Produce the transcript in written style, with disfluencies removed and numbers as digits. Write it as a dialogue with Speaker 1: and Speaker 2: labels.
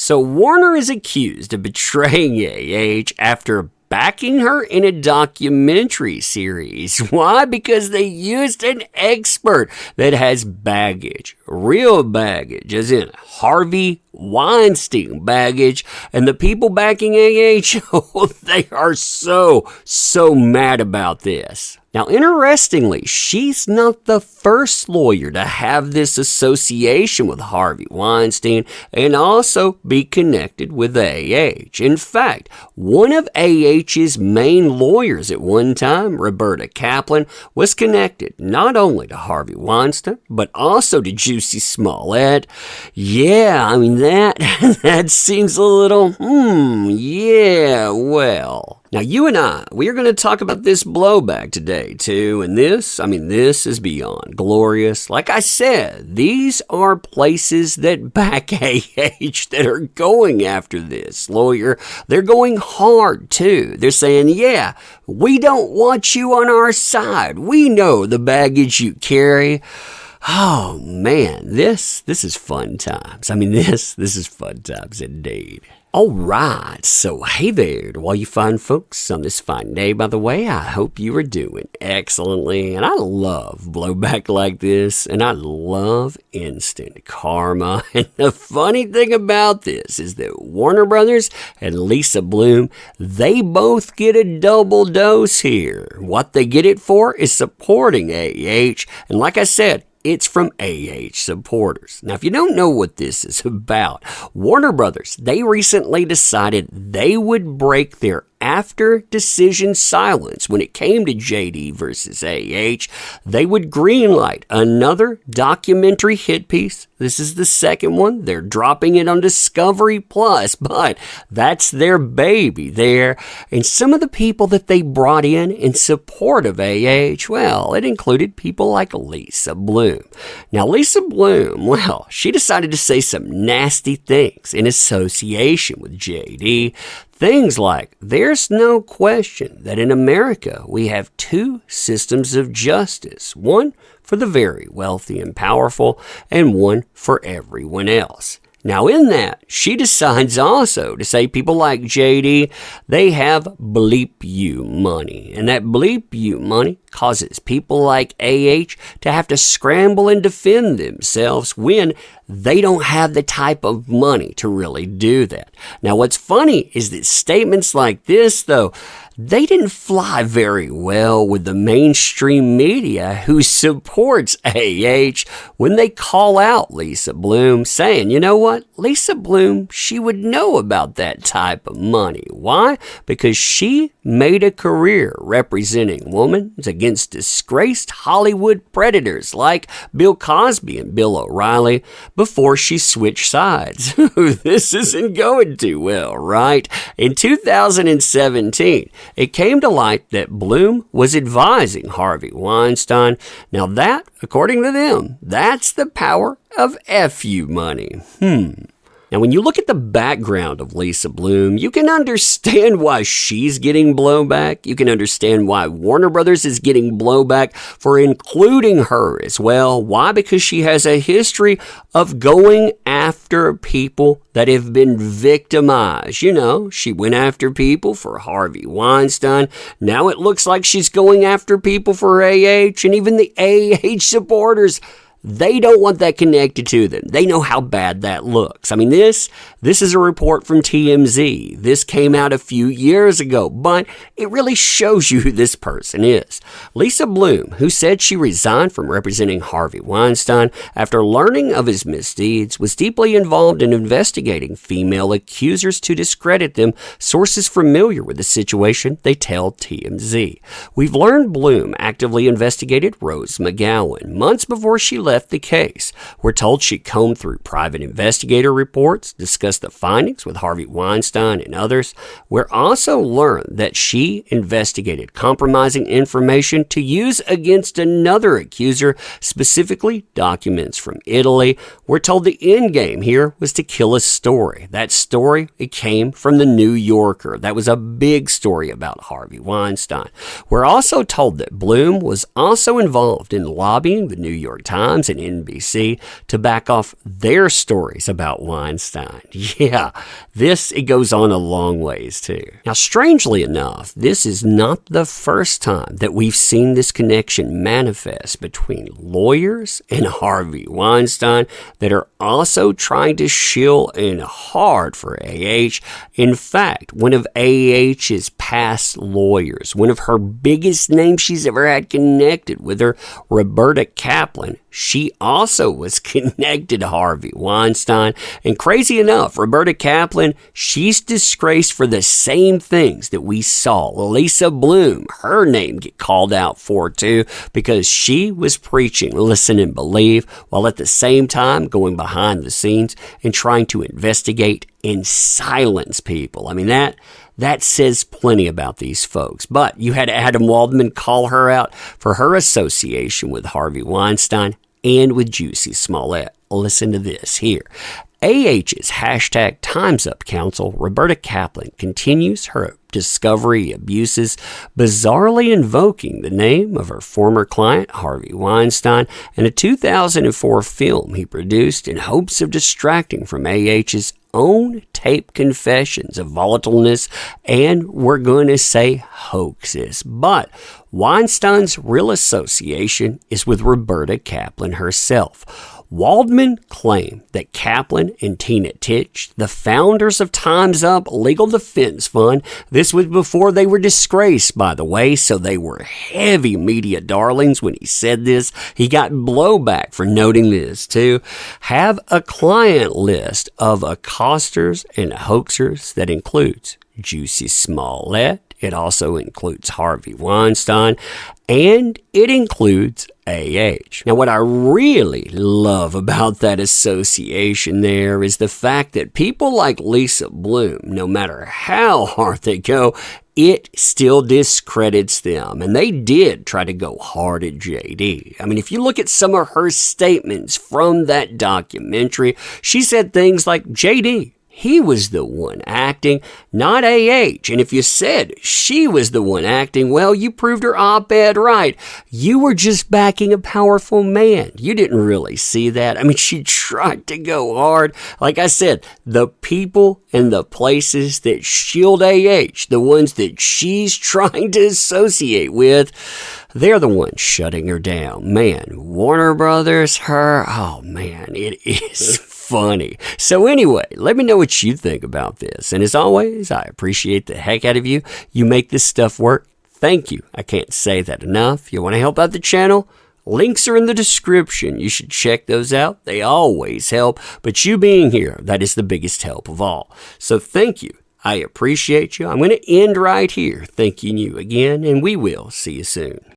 Speaker 1: So Warner is accused of betraying AH after backing her in a documentary series. Why? Because they used an expert that has baggage, real baggage, as in Harvey Weinstein baggage, and the people backing AH, oh, they are so mad about this. Now, interestingly, she's not the first lawyer to have this association with Harvey Weinstein and also be connected with AH. In fact, one of AH's main lawyers at one time, Roberta Kaplan, was connected not only to Harvey Weinstein, but also to Jussie Smollett. Yeah, I mean, that seems a little, yeah, well. Now, you and we are going to talk about this blowback today, too, and this is beyond glorious. Like I said, these are places that back AH that are going after this lawyer. They're going hard, too. They're saying, yeah, we don't want you on our side. We know the baggage you carry. Oh, man, this is fun times. I mean, this is fun times indeed. All right, so hey there to all you fine folks on this fine day. By the way, I hope you are doing excellently, and I love blowback like this, and I love instant karma. And the funny thing about this is that Warner Brothers and Lisa Bloom, they both get a double dose here. What they get it for is supporting AH, and like I said, it's from AH supporters. Now, if you don't know what this is about, Warner Brothers, they recently decided they would break their after decision silence when it came to JD versus AH. They would greenlight another documentary hit piece. This is the second one. They're dropping it on Discovery Plus, but that's their baby there. And some of the people that they brought in support of AH, well, it included people like Lisa Bloom. Now, Lisa Bloom, well, she decided to say some nasty things in association with JD. Things like, there's no question that in America we have two systems of justice, one for the very wealthy and powerful, and one for everyone else. Now, in that, she decides also to say people like JD, they have bleep you money. And that bleep you money causes people like AH to have to scramble and defend themselves when they don't have the type of money to really do that. Now, what's funny is that statements like this, though, they didn't fly very well with the mainstream media who supports AH when they call out Lisa Bloom, saying, you know what, Lisa Bloom, she would know about that type of money. Why? Because she made a career representing women against disgraced Hollywood predators like Bill Cosby and Bill O'Reilly before she switched sides. This isn't going too well, right? In 2017, it came to light that Bloom was advising Harvey Weinstein. Now that, according to them, that's the power of FU money. Now, when you look at the background of Lisa Bloom, you can understand why she's getting blowback. You can understand why Warner Brothers is getting blowback for including her as well. Why? Because she has a history of going after people that have been victimized. You know, she went after people for Harvey Weinstein. Now it looks like she's going after people for AH, and even the AH supporters, they don't want that connected to them. They know how bad that looks. I mean, this is a report from TMZ. This came out a few years ago, but it really shows you who this person is. Lisa Bloom, who said she resigned from representing Harvey Weinstein after learning of his misdeeds, was deeply involved in investigating female accusers to discredit them. Sources familiar with the situation, they tell TMZ. We've learned Bloom actively investigated Rose McGowan months before she left the case. We're told she combed through private investigator reports, discussed the findings with Harvey Weinstein and others. We're also learned that she investigated compromising information to use against another accuser, specifically documents from Italy. We're told the end game here was to kill a story. That story, it came from the New Yorker. That was a big story about Harvey Weinstein. We're also told that Bloom was also involved in lobbying the New York Times and NBC to back off their stories about Weinstein. Yeah, it goes on a long ways too. Now, strangely enough, this is not the first time that we've seen this connection manifest between lawyers and Harvey Weinstein that are also trying to shill in hard for AH. In fact, one of AH's past lawyers, one of her biggest names she's ever had connected with her, Roberta Kaplan, she also was connected to Harvey Weinstein. And crazy enough, Roberta Kaplan, she's disgraced for the same things that we saw Lisa Bloom, her name, get called out for too, because she was preaching listen and believe, while at the same time going behind the scenes and trying to investigate and silence people. I mean, that says plenty about these folks. But you had Adam Waldman call her out for her association with Harvey Weinstein and with Jussie Smollett. Listen to this here. AH's hashtag Time's Up counsel, Roberta Kaplan, continues her discovery abuses, bizarrely invoking the name of her former client, Harvey Weinstein, and a 2004 film he produced in hopes of distracting from AH's own tape confessions of volatileness and, we're going to say, hoaxes. But Weinstein's real association is with Roberta Kaplan herself. Waldman claimed that Kaplan and Tina Titch, the founders of Time's Up Legal Defense Fund, this was before they were disgraced, by the way, so they were heavy media darlings when he said this. He got blowback for noting this, too. Have a client list of accosters and hoaxers that includes Jussie Smollett. It also includes Harvey Weinstein, and it includes AH. Now, what I really love about that association there is the fact that people like Lisa Bloom, no matter how hard they go, it still discredits them. And they did try to go hard at JD. I mean, if you look at some of her statements from that documentary, she said things like, JD, he was the one acting, not AH. And if you said she was the one acting, well, you proved her op-ed right. You were just backing a powerful man. You didn't really see that. I mean, she tried to go hard. Like I said, the people and the places that shield AH, the ones that she's trying to associate with, they're the ones shutting her down. Man, Warner Brothers, her, oh man, it is funny. So anyway, let me know what you think about this. And as always, I appreciate the heck out of you. You make this stuff work. Thank you. I can't say that enough. You want to help out the channel? Links are in the description. You should check those out. They always help. But you being here, that is the biggest help of all. So thank you. I appreciate you. I'm going to end right here thanking you again, and we will see you soon.